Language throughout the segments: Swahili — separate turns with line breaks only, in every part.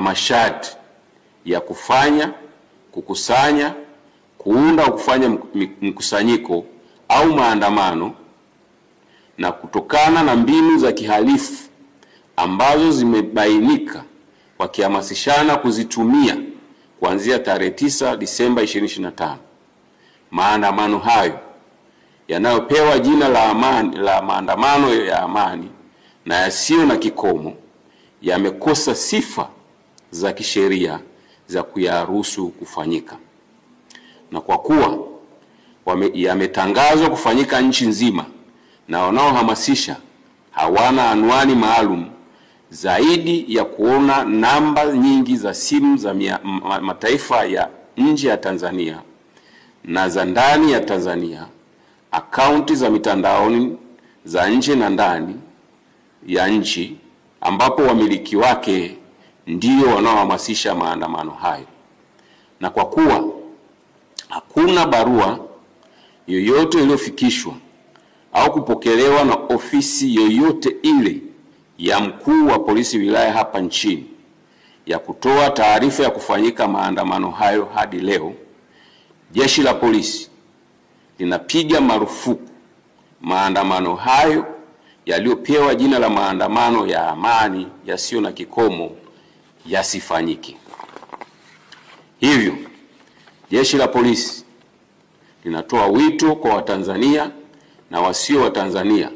masharti ya kufanya, kukusanya, kuunda au kufanya mkusanyiko au maandamano, na kutokana na mbinu za kihalifu ambazo zimebainika wakihamasishana kuzitumia kuanzia tarehe 9 Disemba 2025. Maandamano hayo yanayopewa jina la maandamano ya amani na yasiyo na kikomo yamekosa sifa za kisheria za kuyaruhusu kufanyika, na kwa kuwa yametangazwa kufanyika nchi nzima na wanaohamasisha hawana anwani maalum zaidi ya kuona namba nyingi za simu za mataifa ya nje ya Tanzania na za ndani ya Tanzania, akaunti za mitandaoni za nje na ndani ya nchi ambapo wamiliki wake ndio wanaohamasisha maandamano hayo, na kwa kuwa hakuna barua yoyote iliyofikishwa au kupokelewa na ofisi yoyote ile ya mkuu wa polisi wilaya hapa nchini ya kutoa taarifa ya kufanyika maandamano hayo hadi leo, Jeshi la Polisi linapiga marufuku maandamano hayo yaliyopewa jina la maandamano ya amani yasiyo na kikomo yasifanyike. Hivyo, Jeshi la Polisi linatoa wito kwa Watanzania na wasio Watanzania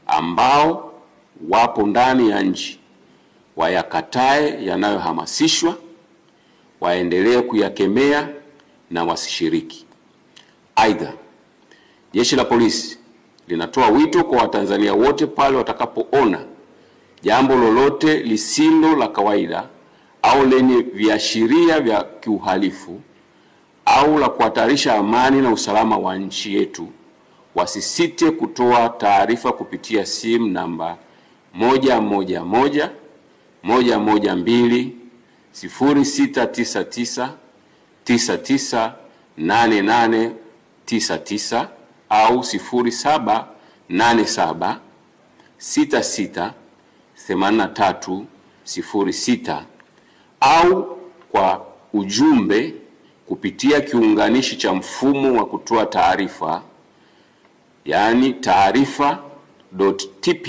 ambao wapo ndani ya nchi wayakatae yanayohamasishwa, waendelee kuyakemea na wasishiriki. Aidha, Jeshi la Polisi linatoa wito kwa Watanzania wote pale watakapoona jambo lolote lisilo la kawaida au lenye viashiria vya kiuhalifu au la kuhatarisha amani na usalama wa nchi yetu, wasisite kutoa taarifa kupitia simu namba 111 112 0699 998899 au 0787 66 83 06 au kwa ujumbe kupitia kiunganishi cha mfumo wa kutoa taarifa, yani taarifa.tp